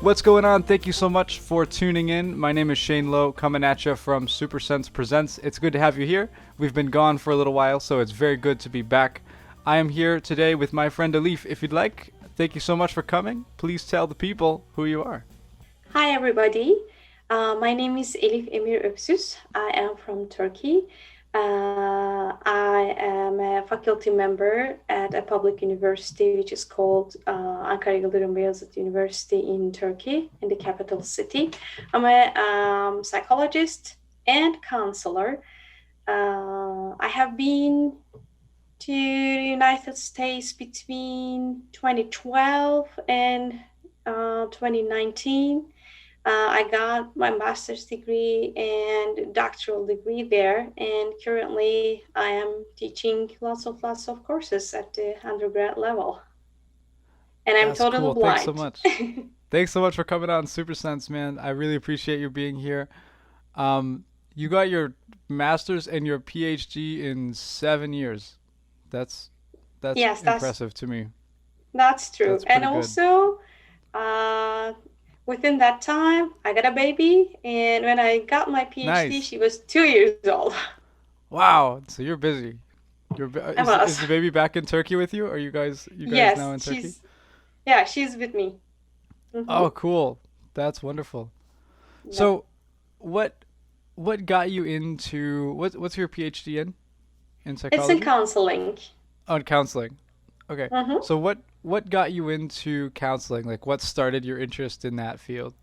What's going on? Thank you so much for tuning in. My name is Shane Lowe, coming at you from Supersense Presents. It's good to have you here. We've been gone for a little while, so it's very good to be back. I am here today with my friend Elif. If you'd like, thank you so much for coming. Please tell the people who you are. Hi, everybody. My name is Elif Emir Öksüz. I am from Turkey. I am a faculty member at a public university which is called Ankara Yıldırım Beyazıt University in Turkey, in the capital city. I'm a psychologist and counselor. I have been to the United States between 2012 and 2019. I got my master's degree and doctoral degree there, and currently I am teaching lots of courses at the undergrad level. And I'm That's totally cool. Thanks so blind. much. Thanks so much for coming on Supersense, man. I really appreciate you being here. You got your master's and your PhD in 7 years. That's Yes, impressive to me. that's true. That's And pretty good. also, uh, within that time, I got a baby, and when I got my PhD, Nice. she was 2 years old. Wow. So you're busy. I Is was. the baby back in Turkey with you? Are you guys now Yes, in Turkey? she's with me. Mm-hmm. Oh, cool. That's wonderful. Yep. So, what what got you into what's your PhD in It's in psychology? counseling. Oh, in counseling. Okay. Mm-hmm. So what got you into counseling? Like what started your interest in that field?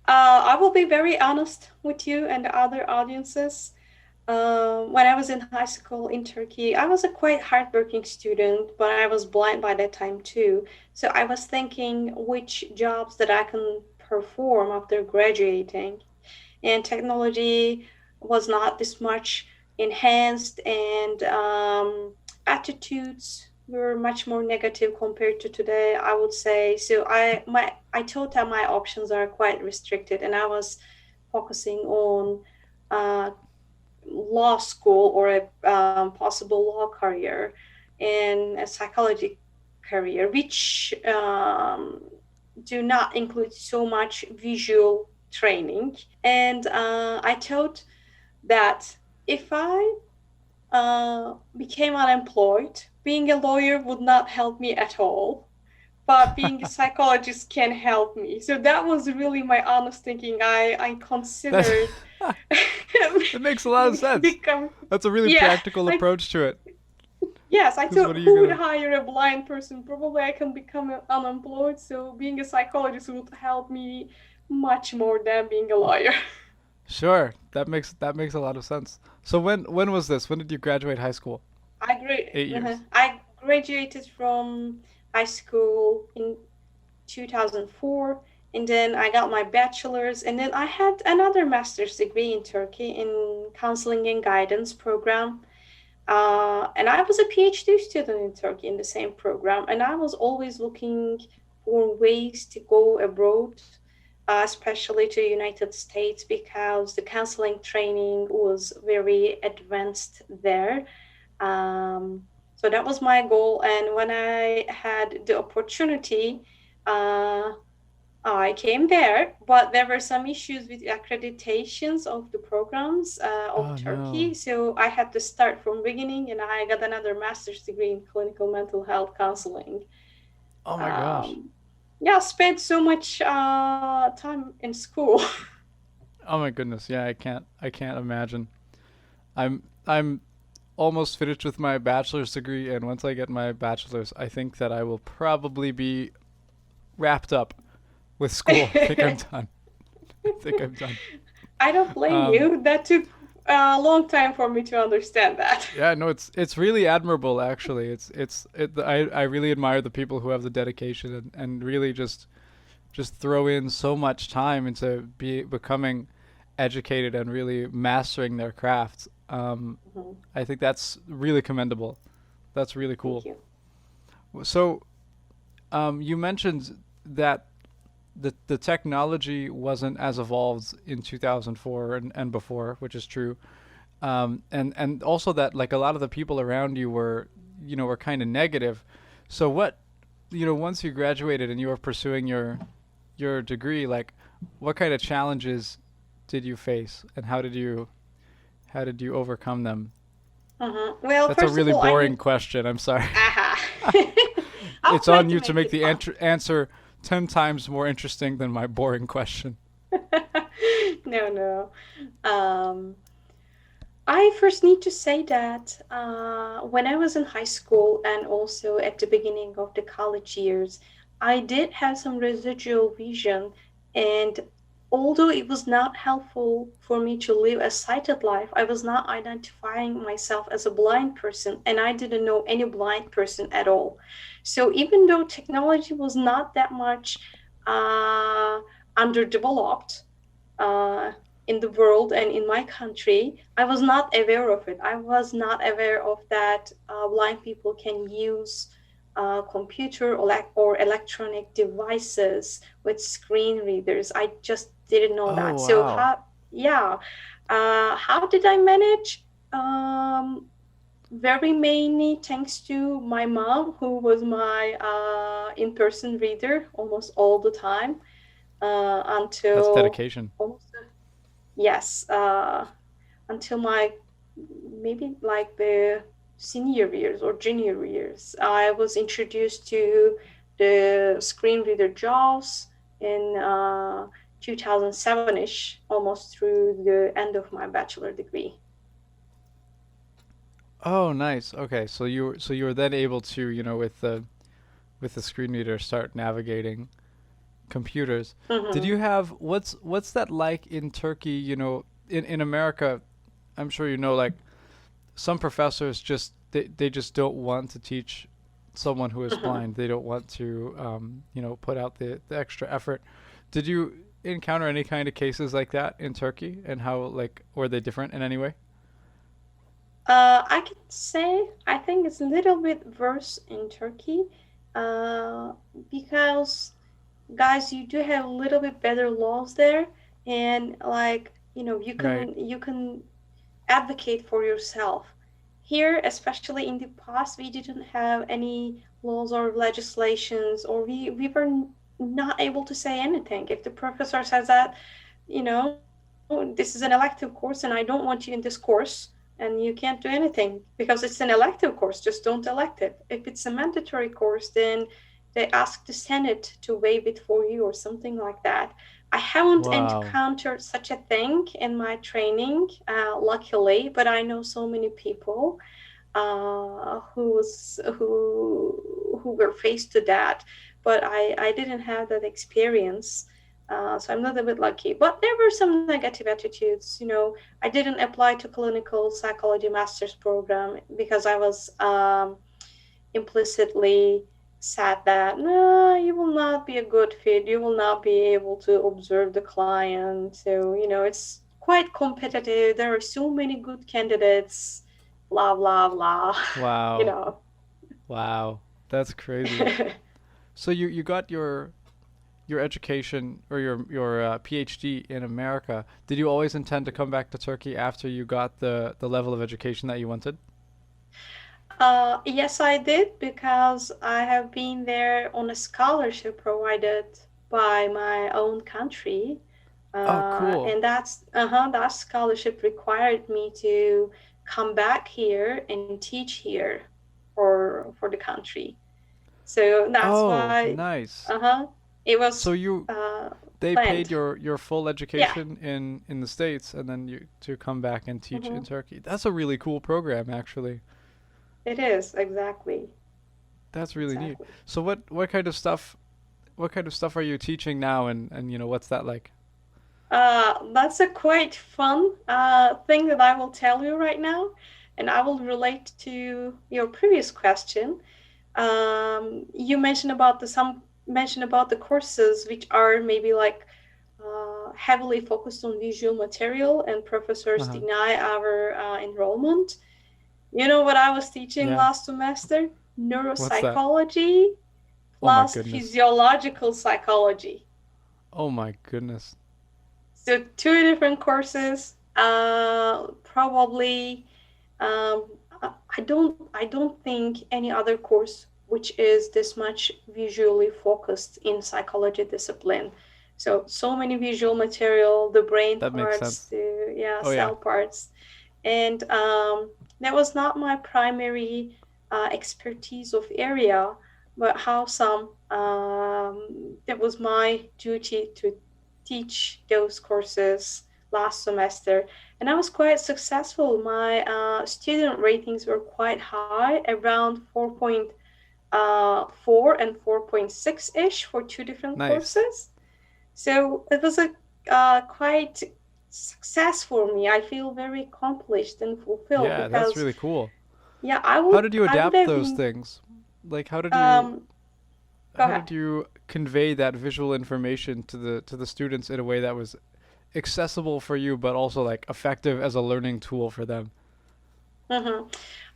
I will be very honest with you and the other audiences. When I was in high school in Turkey, I was a quite hardworking student, but I was blind by that time too. So I was thinking which jobs that I can perform after graduating. And technology was not this much enhanced, and attitudes were much more negative compared to today, I would say. So I thought that my options are quite restricted, and I was focusing on uh, law school or a possible law career and a psychology career, which do not include so much visual training. And I thought that if I became unemployed, being a lawyer would not help me at all, but being a psychologist can help me. So that was really my honest thinking. I That's considered it makes a lot of sense. become, That's a really yeah, practical I approach to it. yes, I Because what thought are you who would gonna? hire a blind person? Probably I can become unemployed. So being a psychologist would help me much more than being a lawyer. Sure, that makes a lot of sense. So when was this? When did you graduate high school? 8 years. I graduated from high school in 2004, and then I got my bachelor's, and then I had another master's degree in Turkey in counseling and guidance program. And I was a PhD student in Turkey in the same program, and I was always looking for ways to go abroad, especially to United States, because the counseling training was very advanced there. So that was my goal, and when I had the opportunity, uh, I came there, but there were some issues with accreditations of the programs of Oh Turkey. no. So I had to start from beginning, and I got another master's degree in clinical mental health counseling. Oh my gosh. Um, yeah, spent so much time in school. Oh my goodness. Yeah, I can't imagine. I'm almost finished with my bachelor's degree, and once I get my bachelor's, I think that I will probably be wrapped up with school. I think I'm done. I think I'm done. I don't blame Um, you. That took a long time for me to understand that. yeah, no, it's really admirable actually. I really admire the people who have the dedication and really just throw in so much time into becoming educated and really mastering their craft. Mhm. I think that's really commendable. That's really Thank cool. you. So, you mentioned that the technology wasn't as evolved in 2004 and before, which is true. And also that like a lot of the people around you were kind of negative. So what, once you graduated and you were pursuing your degree, like what kind of challenges did you face, and how did you overcome them? Well, That's a first of really all, I boring need. question. I'm sorry. Aha. I'll It's try on to you to make make it the fun. answer 10 times more interesting than my boring question. No, no. Um, I first need to say that when I was in high school and also at the beginning of the college years, I did have some residual vision. And although it was not helpful for me to live a sighted life, I was not identifying myself as a blind person, and I didn't know any blind person at all. So even though technology was not that much uh, underdeveloped, uh, in the world and in my country, I was not aware of it. I was not aware of that blind people can use computer or electronic devices with screen readers. I just didn't know Oh, that. So wow. how did I manage? Um, Very mainly thanks to my mom, who was my in-person reader almost all the time That's until dedication. almost yes, until my maybe like the senior years or junior years. I was introduced to the screen reader JAWS in 2007-ish, almost through the end of my bachelor degree. Oh, nice. Okay, so you were then able to, with the screen reader start navigating computers. Did Hmm. you have what's that like in Turkey, in America, I'm sure like some professors they just don't want to teach someone who is Hmm. blind. They don't want to put out the extra effort. Did you encounter any kind of cases like that in Turkey, and how like were they different in any way? I can say I think it's a little bit worse in Turkey uh, because guys, you do have a little bit better laws there, and like you Right. can advocate for yourself. Here, especially in the past, we didn't have any laws or legislations, or we were not able to say anything. If the professor says that, this is an elective course and I don't want you in this course, and you can't do anything because it's an elective course, just don't elect it. If it's a mandatory course, then they ask the Senate to waive it for you or something like that. I haven't Wow. encountered such a thing in my training, luckily, but I know so many people who were faced to that, but I didn't have that experience. So I'm a little bit lucky. But there were some negative attitudes. I didn't apply to clinical psychology master's program because I was implicitly said that no, you will not be a good fit. You will not be able to observe the client. So it's quite competitive. There are so many good candidates. Blah blah blah. you Wow. know. Wow. That's crazy. So you got your education, or your PhD in America. Did you always intend to come back to Turkey after you got the level of education that you wanted? Yes, I did because I have been there on a scholarship provided by my own country, Oh, cool. and that scholarship required me to come back here and teach here for the country. So that's Oh, why, nice. uh-huh, it So was you uh, they paid planned. your full Yeah, education in the States, and then you to come back and teach in hmm, Turkey. That's a really cool program, actually. it is exactly, That's really neat. exactly. So what kind of stuff are you teaching now, and what's that like? That's a quite fun thing that I will tell you right now, and I will relate to your previous question. You mentioned about the courses which are maybe like heavily focused on visual material, and professors Uh-huh. deny our enrollment. You know what I was teaching Yeah. last semester? What's that? Neuropsychology Oh my plus goodness. physiological psychology. Oh my goodness. So two different courses. Probably, I don't think any other course which is this much visually focused in psychology discipline. So many visual material, the brain That makes parts, sense. the Oh yeah. cell parts, and that was not my primary expertise of area, but how some that was my duty to teach those courses last semester, and I was quite successful. My student ratings were quite high, around 4.4 and 4.6 ish for two different Nice. courses. So it was a quite success for me. I feel very accomplished and fulfilled Yeah, that's because really cool. yeah, How did you I would adapt have those been things? Like um go how ahead. did you convey that visual information to the students in a way that was accessible for you but also like effective as a learning tool for them? hmm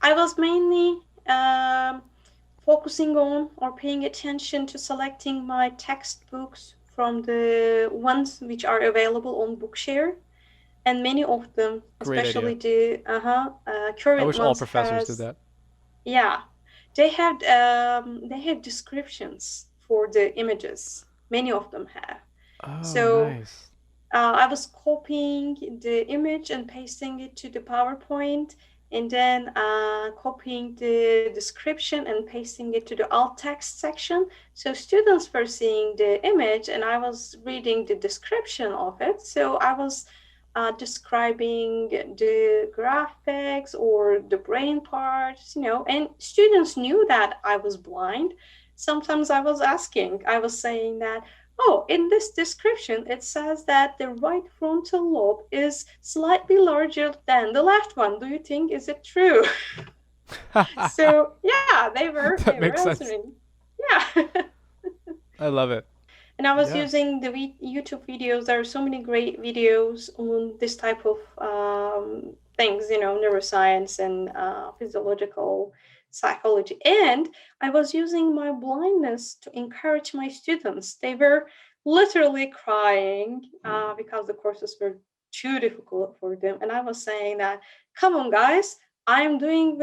I was mainly focusing on or paying attention to selecting my textbooks from the ones which are available on Bookshare, and many of them, Great especially idea. the I current wish all ones, professors did has that. yeah, they have descriptions for the images. Many of them have. Oh, So nice. I was copying the image and pasting it to the PowerPoint, and then copying the description and pasting it to the alt text section. So students were seeing the image, and I was reading the description of it. So I was describing the graphics or the brain parts, and students knew that I was blind. Sometimes I was saying that, oh, in this description, it says that the right frontal lobe is slightly larger than the left one. Do you think is it true? So yeah, they That were makes sense. answering. Yeah. I love it. And I was Yeah. using the YouTube videos. There are so many great videos on this type of things, neuroscience and physiological psychology. And I was using my blindness to encourage my students. They were literally crying because the courses were too difficult for them. And I was saying that, come on, guys, I'm doing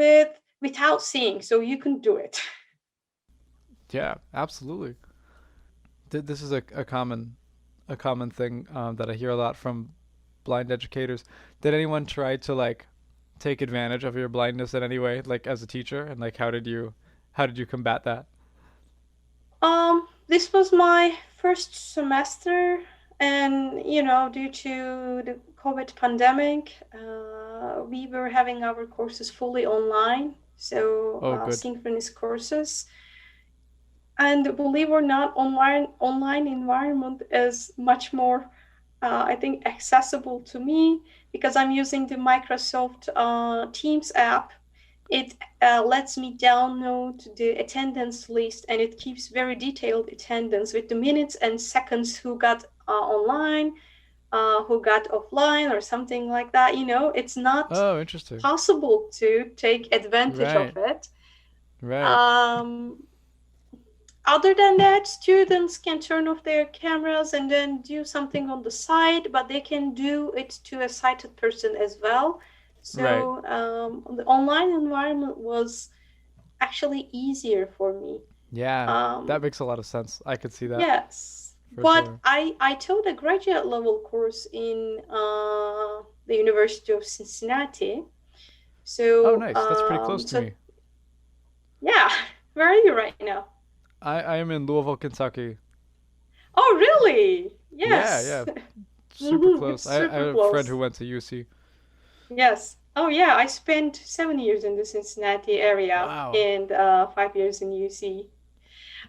without seeing, so you can do it. Yeah, absolutely. This is a common thing that I hear a lot from blind educators. Did anyone try to like take advantage of your blindness in any way, like as a teacher, and like how did you combat that? This was my first semester, and due to the COVID pandemic, we were having our courses fully online, so Oh, good. synchronous courses. And believe or not, online environment is much more, I think, accessible to me because I'm using the Microsoft Teams app. It lets me download the attendance list, and it keeps very detailed attendance with the minutes and seconds who got online, who got offline, or something like that. It's not Oh, interesting. possible to take advantage of Right. it. Right. Um, Other than that, students can turn off their cameras and then do something on the side, but they can do it to a sighted person as well. Right. So the online environment was actually easier for me. Yeah. That Um, makes a lot of sense. I could see that yes, for but sure. I taught a graduate level course in the University of Cincinnati. Oh, So nice. That's pretty close to me. yeah, where are you right now? I am in Louisville, Kentucky. Oh, really? Yeah, Yes. yeah. Super It's close. I super have a friend close. who went to UC. Yes. Oh, yeah. I spent 7 years in the Cincinnati area Wow. and 5 years in UC.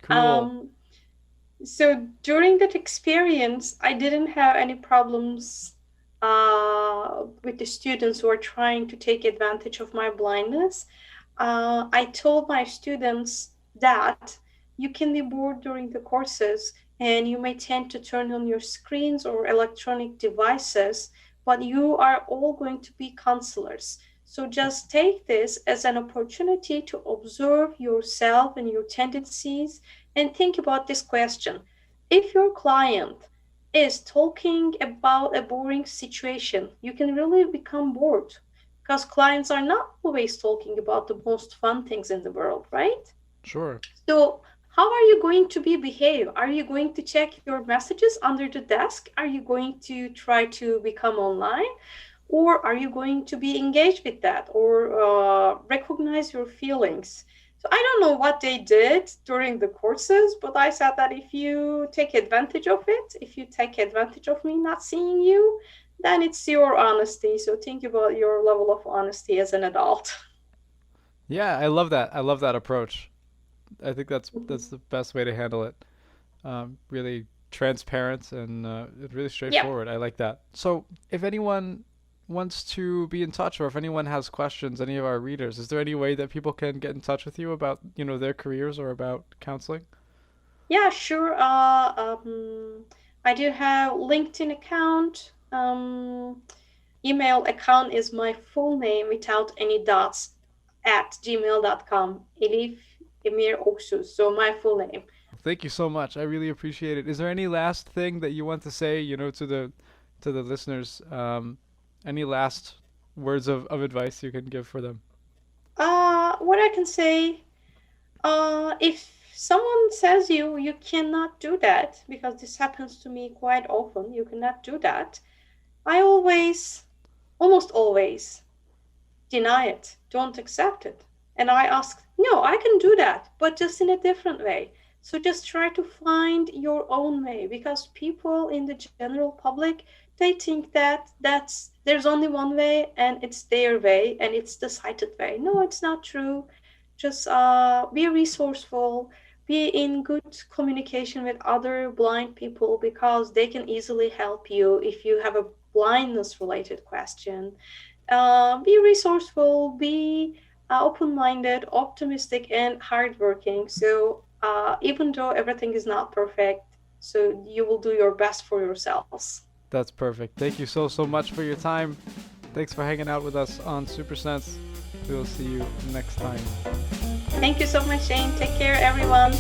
Cool. Um, so during that experience, I didn't have any problems with the students who are trying to take advantage of my blindness. I told my students that you can be bored during the courses and you may tend to turn on your screens or electronic devices, but you are all going to be counselors. So just take this as an opportunity to observe yourself and your tendencies and think about this question. If your client is talking about a boring situation, you can really become bored because clients are not always talking about the most fun things in the world, right? Sure. So how are you going to behave? Are you going to check your messages under the desk? Are you going to try to become online? Or are you going to be engaged with that or recognize your feelings? So I don't know what they did during the courses, but I said that if you take advantage of it, if you take advantage of me not seeing you, then it's your honesty. So think about your level of honesty as an adult. Yeah, I love that. I love that approach. I think that's the best way to handle it. Really transparent and really Yeah. straightforward. I like that. So, if anyone wants to be in touch, or if anyone has questions, any of our readers, is there any way that people can get in touch with you about, their careers or about counseling? Yeah, sure. I do have LinkedIn account. Email account is my full name without any dots at gmail.com. Elif Emir Öksüz. So my full name. Thank you so much. I really appreciate it. Is there any last thing that you want to say, to the listeners? Any last words of advice you can give for them? What I can say, if someone says you cannot do that, because this happens to me quite often, you cannot do that. I almost always deny it, don't accept it. And I ask, no, I can do that, but just in a different way. So just try to find your own way because people in the general public, they think that there's only one way and it's their way and it's the cited way. No, it's not true. Just be resourceful, be in good communication with other blind people because they can easily help you if you have a blindness related question. Be resourceful, be open-minded, optimistic, and hardworking. So even though everything is not perfect, so you will do your best for yourselves. That's perfect. Thank you so much for your time. Thanks for hanging out with us on Supersense. We will see you next time. Thank you so much, Shane. Take care, everyone.